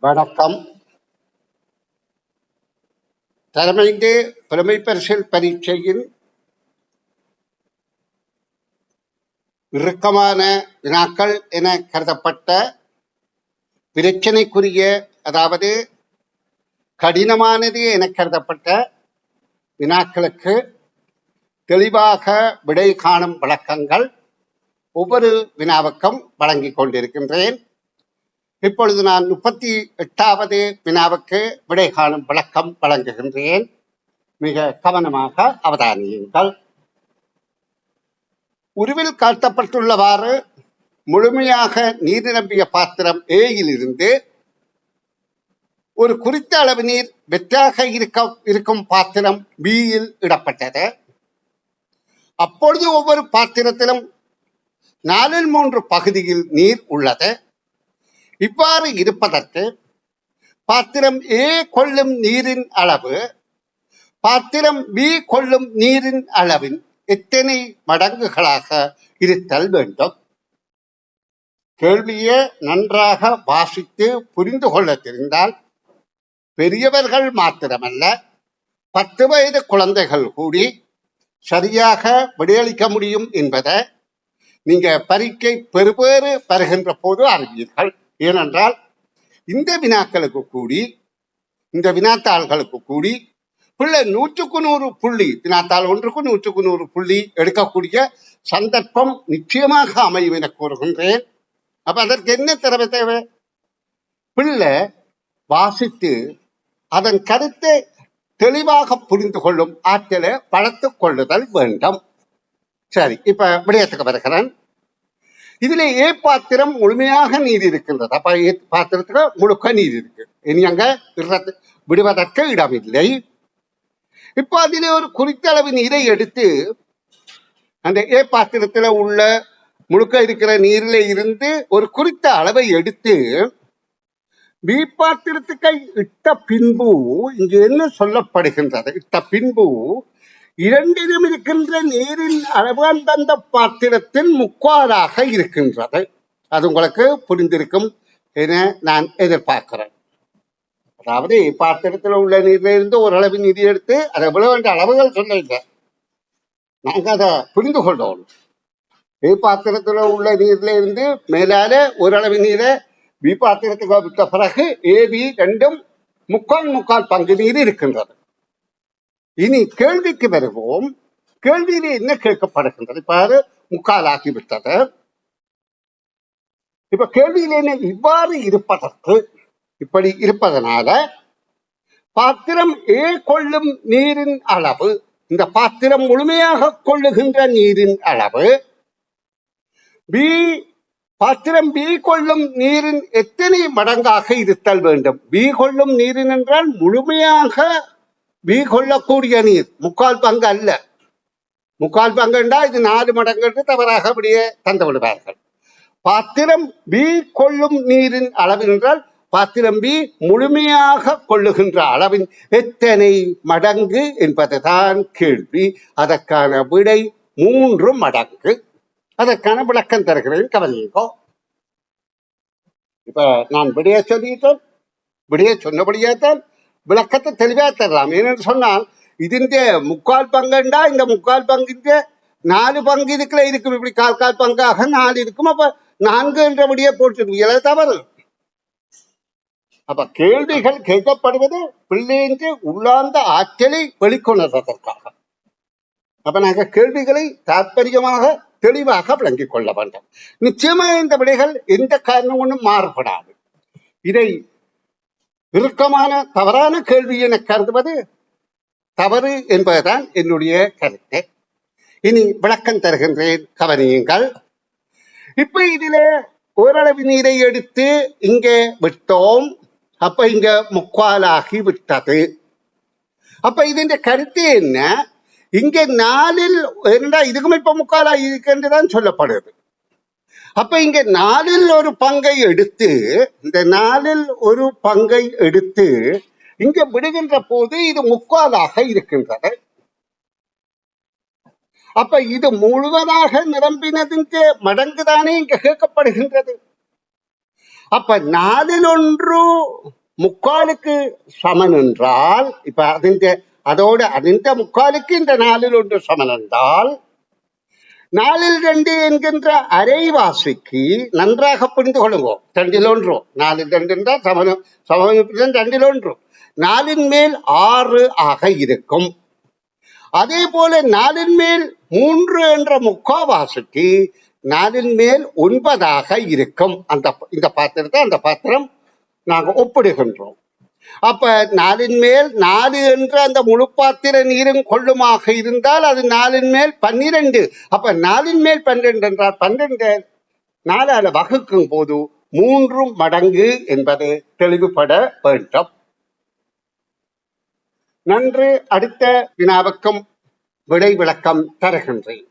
வணக்கம். தலைமைந்து புலமை பரிசில் பரீட்சையின் இறுக்கமான வினாக்கள் என கருதப்பட்ட பிரச்சனைக்குரிய, அதாவது கடினமானது என கருதப்பட்ட வினாக்களுக்கு தெளிவாக விடை காணும் விளக்கங்கள் ஒவ்வொரு வினாவுக்கும் வழங்கிக் கொண்டிருக்கின்றேன். இப்பொழுது நான் 38வது வினாவுக்கு விடை காணும் விளக்கம் வழங்குகின்றேன். மிக கவனமாக அவதானியுங்கள். உருவில் காட்டப்பட்டுள்ளவாறு முழுமையாக நீர் நிரம்பிய பாத்திரம் ஏயில் இருந்து ஒரு குறித்த அளவு நீர் வெற்றாக இருக்கும் பாத்திரம் பியில் இடப்பட்டது. அப்பொழுது ஒவ்வொரு பாத்திரத்திலும் 4/3 பகுதியில் நீர் உள்ளது. இவ்வாறு இருப்பதற்கு பாத்திரம் ஏ கொள்ளும் நீரின் அளவு பாத்திரம் பி கொள்ளும் நீரின் அளவின் எத்தனை மடங்குகளாக இருத்தல் வேண்டும்? கேள்வியை நன்றாக வாசித்து புரிந்து கொள்ள தெரிந்தால் பெரியவர்கள் மாத்திரமல்ல, 10 வயது குழந்தைகள் கூடி சரியாக விடையளிக்க முடியும் என்பதை நீங்க பரீட்சை பெறுபேறு பெறுகின்ற போது அறிவீர்கள். ஏனென்றால் இந்த வினாக்களுக்கு கூடி, இந்த வினாத்தாள்களுக்கு கூடி பிள்ளை 100க்கு 100 புள்ளி, வினாத்தாள் ஒன்றுக்கு 100க்கு 100 புள்ளி எடுக்கக்கூடிய சந்தர்ப்பம் நிச்சயமாக அமையும் என கூறுகின்றேன். அப்ப அதற்கு என்ன திறமை தேவை? பிள்ளை வாசித்து அதன் கருத்தை தெளிவாக புரிந்து கொள்ளும் ஆற்றலை வளர்த்துக் கொள்ளுதல் வேண்டும். சரி, இப்ப விடயத்துக்கு வருகிறேன். இதுல ஏ பாத்திரம் முழுமையாக நீர் இருக்கின்றது. அப்ப ஏ பாத்திரத்துக்கு முழுக்க நீர் இருக்கு. இனி அங்க விடுவதற்கு இடமில்லை. இப்போ அதிலே ஒரு குறித்த அளவு நீரை எடுத்து அந்த ஏ பாத்திரத்துல உள்ள முழுக்க இருக்கிற நீரில இருந்து ஒரு குறித்த அளவை எடுத்து பி பாத்திரத்துக்கு இட்ட பின்பு இங்கு என்ன சொல்லப்படுகின்றது? இட்ட பின்பு இரண்டிலும் இருக்கின்ற நீரின் அளவு அந்தந்த பாத்திரத்தின் முக்காலாக இருக்கின்றது. அது உங்களுக்கு புரிந்திருக்கும் என நான் எதிர்பார்க்கிறேன். அதாவது பாத்திரத்தில் உள்ள நீர்ல இருந்து ஓரளவு நிதி எடுத்து அதை எவ்வளவு வேண்டிய அளவுகள் சொல்ல, நாங்க அதை புரிந்து கொள்ளணும். பாத்திரத்துல உள்ள நீர்ல இருந்து மேலால ஓரளவு நீரை பி பாத்திரத்துக்கு விட்ட பிறகு ஏபி ரெண்டும் முக்கால் பங்கு நீர் இருக்கின்றது. இனி கேள்விக்கு வருவோம். கேள்வியிலே என்ன கேட்கப்படுகின்றது? இப்ப முக்காலாகி விட்டது. இப்ப கேள்வியிலே என்ன இவ்வாறு இருப்பதற்கு, இப்படி இருப்பதனால பாத்திரம் ஏ கொள்ளும் நீரின் அளவு, இந்த பாத்திரம் முழுமையாக கொள்ளுகின்ற நீரின் அளவு பி பாத்திரம் பி கொள்ளும் நீரின் எத்தனை மடங்காக இருத்தல் வேண்டும்? பி கொள்ளும் நீரின் என்றால் முழுமையாக பி கொள்ளக்கூடிய நீர், முக்கால் பங்கு அல்ல. முக்கால் பங்குண்டா இது 4 மடங்கு என்று தவறாக அப்படியே தந்து விடுவார்கள். பாத்திரம் பி கொள்ளும் நீரின் அளவு என்றால் பாத்திரம் பி முழுமையாக கொள்ளுகின்ற அளவின் எத்தனை மடங்கு என்பதுதான் கேள்வி. அதற்கான விடை 3 மடங்கு. அதற்கான விளக்கம் தருகிறேன், கவனிங்கோ. இப்ப நான் விடைய சொல்லிட்டேன். விடைய சொன்னபடியே தான் விளக்கத்தை தெளிவா தரலாம். ஏன்னு சொன்னால் இதுஇந்த முக்கால் பங்குண்டா இந்த முக்கால் பங்குன்ற 4 பங்கு இதுக்குள்ள இருக்கும். இப்படி கால் பங்காக 4 இருக்கும். அப்ப 4 என்றபடியே போட்டு தவறு. அப்ப கேள்விகள் கேட்கப்படுவது பிள்ளைக்கு உள்ளார்ந்த ஆற்றலை வெளிக்கொணர்வதற்காக. அப்ப நாங்க கேள்விகளை தாற்பயமாக தெளிவாக விளங்கிக் கொள்ள வேண்டும். நிச்சயமாக இந்த விடைகள் எந்த காரணம் ஒன்றும் மாறுபடாது. இதை இறுக்கமான தவறான கேள்வி என கருதுவது தவறு என்பதுதான் என்னுடைய கருத்து. இனி விளக்கம் தருகின்றேன், கவனியுங்கள். இப்ப இதுல ஓரளவு நீரை எடுத்து இங்கே விட்டோம். அப்ப இங்க முக்காலாகி விட்டது. அப்ப இதன் கருத்து என்ன? இங்க 4ல் இதுக்கும் இப்ப முக்காலாகி இருக்குன்றுதான் சொல்லப்படுது. அப்ப இங்க 4ல் ஒரு பங்கை எடுத்து, இந்த 4ல் ஒரு பங்கை எடுத்து இங்க விடுகின்ற போது இது முக்காலாக இருக்கின்றது. அப்ப இது முழுவதாக நிரம்பினதுக்கு மடங்குதானே இங்க கேட்கப்படுகின்றது. அப்ப 4 முக்காலுக்கு சமன் என்றால் இப்ப அதிண்ட முக்காலுக்கு இந்த 4 சமன் என்றால் 4 என்கின்ற அரைவாசிக்கு நன்றாக புரிந்து கொள்ளுங்க. 2 4 என்றால் சமன் 2 4 மேல் 6 ஆக இருக்கும். அதே போல 4 மேல் 3 என்ற முக்காவாசிக்கு 4 மேல் 9 இருக்கும். இந்த பாத்திரத்தை அந்த பாத்திரம் நாங்க ஒப்பிடுகின்றோம். அப்ப 4 மேல் 4 என்ற அந்த முழு பாத்திர நீரும் கொள்ளுமாக இருந்தால் அது 4 மேல் 12. அப்ப 4 மேல் 12 என்றால் 12 4ஆல வகுக்கும் போது 3 மடங்கு என்பது தெளிவுபட வேண்டும். நன்று. அடுத்த வினாவுக்கும் விடை விளக்கம் தருகின்றேன்.